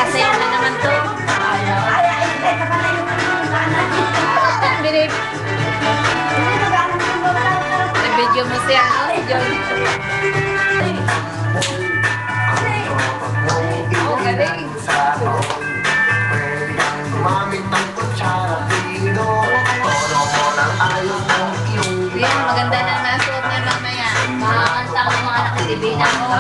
Sasayaw na naman to. Video mo siya, no? John. Oh, galing. Yan, maganda na nasuot niya mamaya. Makakanta ang mga nakitibinan mo.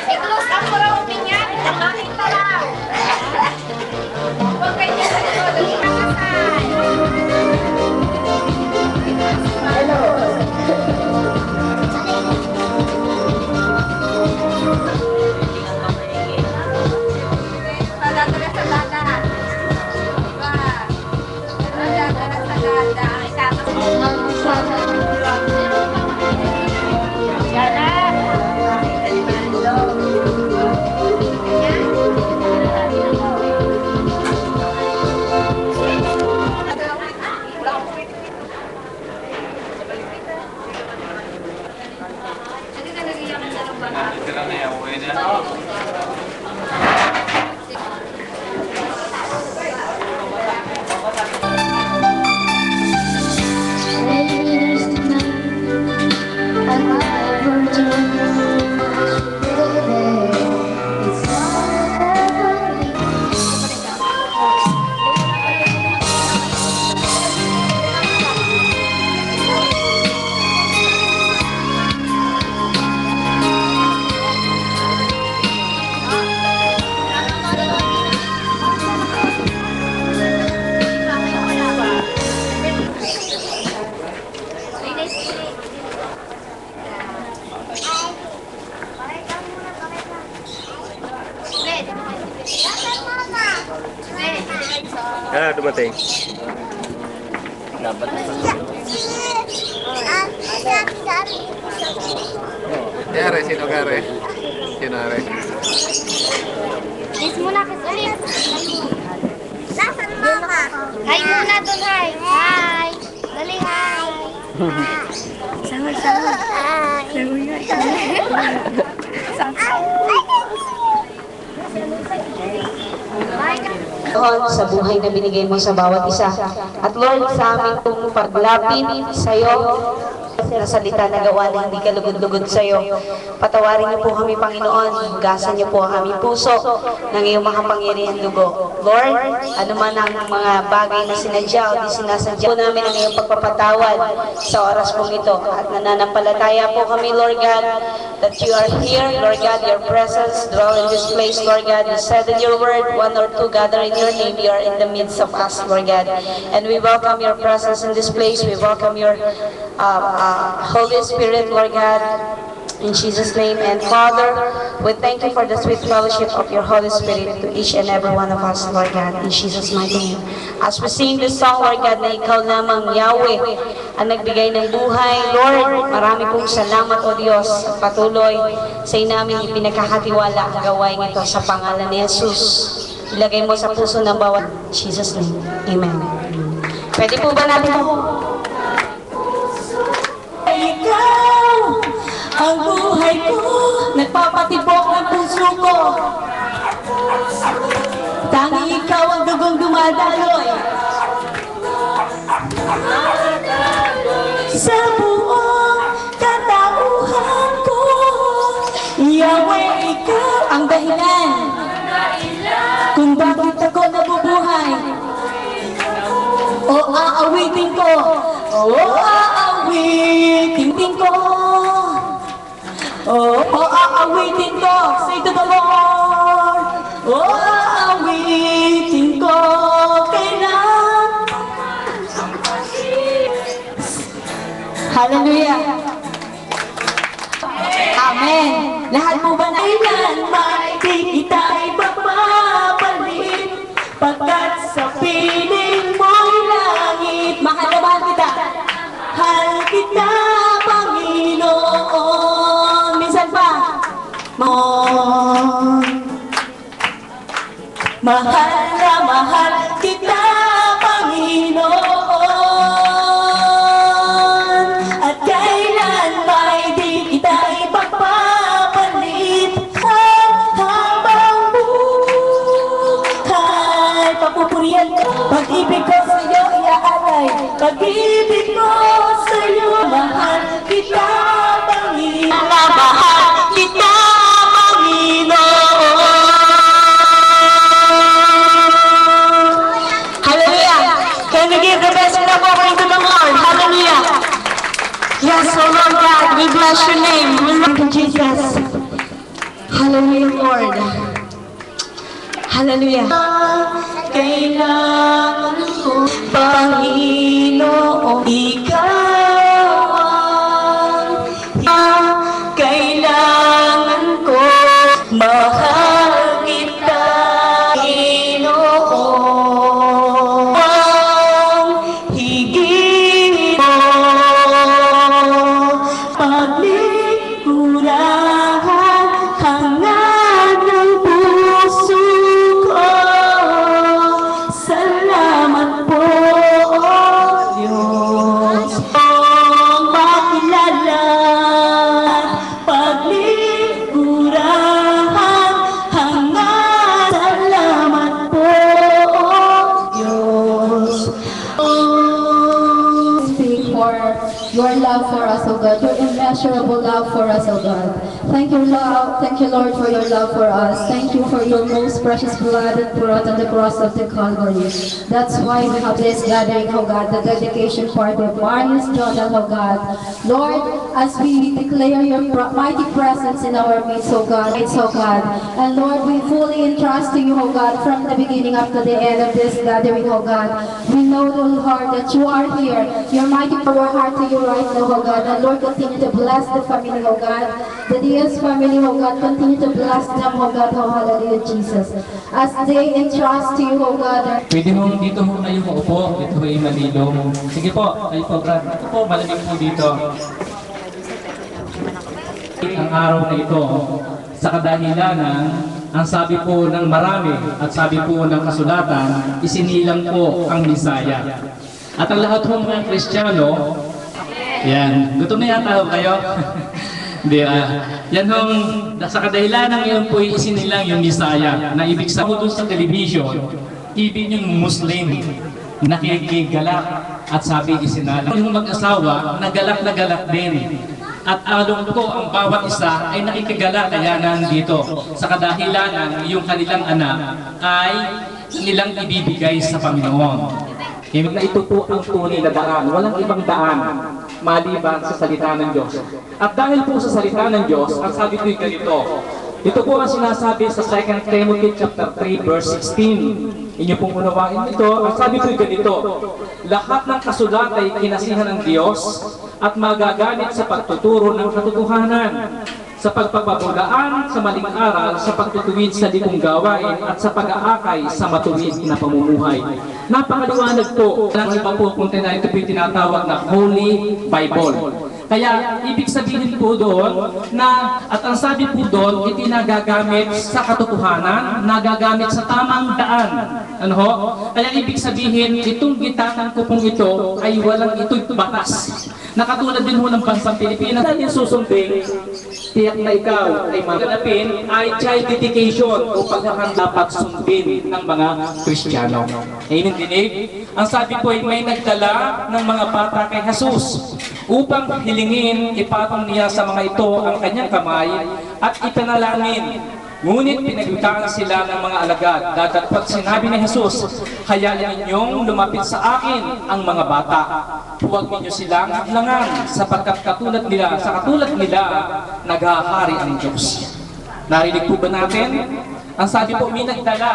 I-close up mo raw niya. Nakita lang. Huwag kayo sa likod. Hello. Talaga sa dada. Ah, dumating. Dapat na. Yare, sino kare? Sino are? Kiss muna kasi. Nasaan mama? Hi muna dun, hi. Hi. Dali, hi. Sama. Lord, sa buhay na binigay mo sa bawat isa. At Lord, sa aming pong paglapit sa iyo, na salita na gawa na hindi kalugod-lugod sa iyo. Patawarin niyo po kami, Panginoon. Hugasan niyo po ang aming puso ng iyong makapangyarihan dugo. Lord, ano man ang mga bagay na sinadya o di sinasadya po namin ang iyong pagpapatawad sa oras pong ito. At nananampalataya po kami, Lord God, that you are here, Lord God, your presence dwell in this place, Lord God. You said in your word, one or two gather in your name, you are in the midst of us, Lord God. And we welcome your presence in this place. We welcome your Holy Spirit, Lord God, in Jesus' name. And Father, we thank you for the sweet fellowship of your Holy Spirit to each and every one of us, Lord God, in Jesus' mighty name. As we sing this song, Lord God, na ikaw lamang, Yahweh, ang nagbigay ng buhay, Lord, marami pong salamat, O Diyos, patuloy sa namin ipinagkakatiwala ang gawain ito sa pangalan ni Jesus. Ilagay mo sa puso ng bawat Jesus' name. Amen. Pwede po ba natin po? Ikaw ang buhay ko, nagpapatibok ang puso ko. Tanging ikaw ang dugong dumadaloy sa buong katauhan ko. Yahweh, ikaw ang dahilan kung bakit ako nabubuhay. O aawitin ko, o awitin ko, say to the Lord. Oh, awitin ko kailan. Hallelujah. Amen. Lahat po ba na kailanman, di kita ibababalik, pagkat sa piling mo'y langit. Mahal na mahal kita. Mahal kita, Panginoon. Minsan pa. Mahal na mahal kita, Panginoon. At kailan ba'y di kita ipagpapalit, habang buhay. Papupurihan ko, pag-ibig ko sa'yo iaalay, pag-ibig ko sa'yo, mahal kita, Panginoon. Mahal kita, Panginoon. Hallelujah. Can we give the best clap offering to the Lord? Hallelujah. Yes, oh Lord God, we bless your name. We love you, Jesus. Hallelujah, Lord. Hallelujah. Kailangan ko, Panginoon, ikaw ang kailangan ko, mahal kita, Panginoon. Ang higit mo, paglingkurahan, hangad ng puso ko. Salamat po, Diyos, ang makilala, paglingkurahan, hangad. Salamat po, Diyos. Speak for your love for us, O God, your immeasurable love for us, O God. Thank you, Lord, for your love for us. Thank you for your most precious blood that brought on the cross of the Calvary. That's why we have this gathering, O God, the dedication party of Marius Jordan, O God. Lord, as we declare your mighty presence in our midst, O God, and Lord, we fully entrust to you, O God, from the beginning up to the end of this gathering, O God. We know, Lord, that you are here. Your mighty power heart to you right now, O God. And Lord, continue to bless the family, O God. The Diaz family, O God, continue to bless them, O God. Oh, hallelujah, Jesus. As they entrust to you, O God. Pwede mo dito ho kayo maupo, dito ay malilong. Sige po, kayo po, Brad. Ito po, malamig po dito. Ang araw na ito, sa kadahilanan, ang sabi po ng marami at sabi po ng kasulatan, isinilang po ang Misaya. At ang lahat ng mga Kristiyano, yan, gutom na yata ho kayo? Hindi, yan hong, sa kadahilanan ngayon po isinilang yung Misaya, na ibig sabihin doon sa television, ibig yung Muslim, nakikigalak at sabi isinalang. Yung mag-asawa, nagalak na galak din. At along ko, ang bawat isa ay nakikigala kaya nandito. Sa kadahilanan, yung kanilang anak ay nilang ibibigay sa Panginoon. Ibig na ito po ang tunay na daan. Walang ibang daan maliban sa salita ng Diyos. At dahil po sa salita ng Diyos, ang sabi ko'y ganito. Ito po ang sinasabi sa 2 Timothy chapter 3 verse 16. Inyo pong unawain ito. Ang sabi ko'y ganito. Lahat ng kasulat ay kinasihan ng Diyos at magagamit sa pagtuturo ng katotohanan, sa pagpapabulaan sa maling aral, sa pagtutuwid sa likong gawain, at sa pag-aakay sa matuwid na pamumuhay. Napakaliwanag po. Ang iba po kung ito po yung tinatawag na Holy Bible. Kaya ibig sabihin po doon na, at ang sabi po doon, iti nagagamit sa katotohanan, nagagamit sa tamang daan. Ano ho? Kaya ibig sabihin, itong gitangan ko pong ito ay walang ito'y batas. Nakatulad din ho ng bansang Pilipinas. Natin susundin, tiyak na ikaw ay maganapin ay child dedication o paghahanda dapat sundin ng mga Kristiyano. Amen, dinig? Ang sabi po ay may nagdala ng mga bata kay Jesus upang hilingin, ipatong niya sa mga ito ang kanyang kamay at ipanalangin Ngunit pinagbitaan sila ng mga alagad, datapot sinabi ni Jesus, hayaan ninyong lumapit sa akin ang mga bata. Huwag ninyo silang hadlangan, sapagkat sa katulad nila, naghahari ang Diyos. Narinig po ba natin? Ang sabi po, may nagdala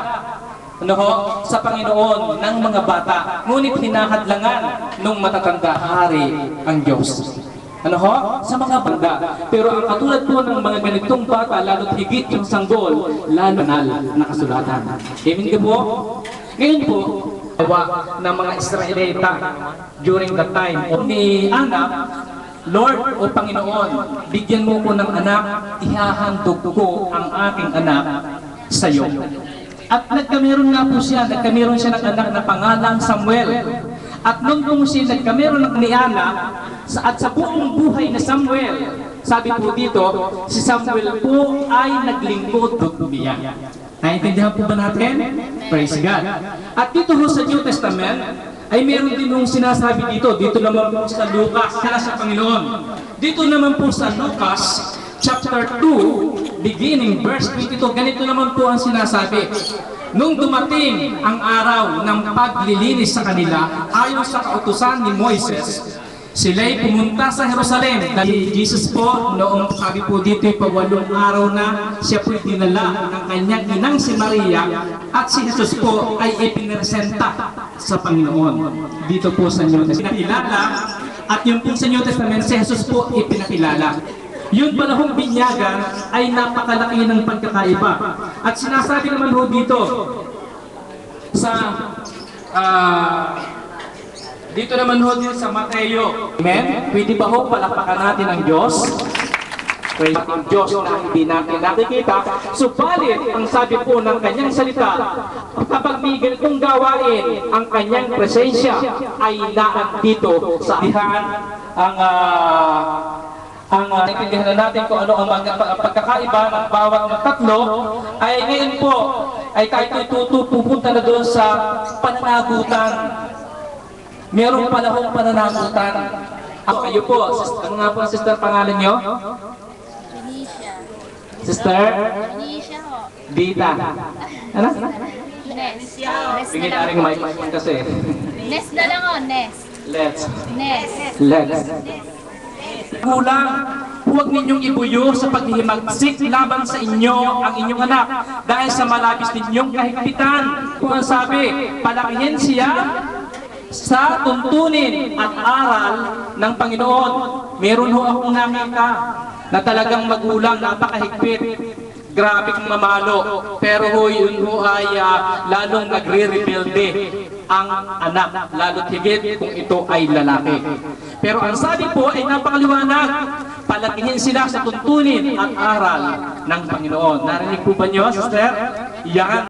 sa Panginoon ng mga bata, ngunit hinahadlangan nung matatanda, hari ang Diyos. Sa mga banda. Pero ang katulad po ng mga ganitong bata, lalo't higit yung sanggol, lalo na kasulatan. Amen ka po? Ngayon po, ng mga Israelita during that time, ni anak, Lord o Panginoon, bigyan mo ko ng anak, ihahandog ko ang aking anak sa iyo. At nagkameron nga po siya, nagkameron siya ng anak na pangalang Samuel. At nung po siya nagkameron ng ni Ana, at sa buong buhay na Samuel, sabi po dito, si Samuel po ay naglingkod o tumiyak. Naintindihan po ba natin? Praise God. At dito ho sa New Testament, ay meron din nung sinasabi dito naman po sa Lucas, sa Panginoon. Dito naman po sa Lucas, chapter 2, beginning verse 22, ganito naman po ang sinasabi. Nung dumating ang araw ng paglilinis sa kanila, ayon sa kautusan ni Moises, sila'y pumunta sa Jerusalem. Dahil Jesus po, noong sabi po dito, 8 araw na, siya po'y dinala ng kanyang inang si Maria, at si Jesus po ay ipinresenta sa Panginoon. Dito po sa New Testament, pinakilala, at yung po sa New Testament, si Jesus po ipinakilala. Yung panahong binyagan ay napakalaki ng pagkakaiba. At sinasabi naman ho dito sa dito naman ho din sa Mateo. Amen? Pwede ba ho palakpakan natin ang Diyos? Praise ang Diyos na hindi natin nakikita. Subalit, ang sabi po ng kanyang salita, kapag may ganitong gawain, ang kanyang presensya ay naandito sa dihan ang naintindihan na natin kung ano ang pagkakaiba ng bawat ng tatlo, ay ngayon po ay tayo pupunta na doon sa pananagutan. Merong panahong pananagutan. Kayo po, ano nga po ang sister pangalan nyo? Benicia. Sister? Benicia ho. Dita. Ano? Nes. Bigyan na rin mic kasi. Nes na lang ho, Nes. Let's. Nes. Kulang, huwag ninyong ibuyo sa paghihimagsik laban sa inyo ang inyong anak dahil sa malabis ninyong kahigpitan. Kung ang sabi, palakihin siya sa tuntunin at aral ng Panginoon. Meron ho akong nakita na talagang magulang, napakahigpit. Grabe kong mamalo, pero yun ho ay lalong nagre-rebelde ang anak, lalo't higit kung ito ay lalaki. Pero ang sabi po ay napakaliwanag, palakihin sila sa tuntunin at aral ng Panginoon. Narinig po ba niyo, sister? Yan.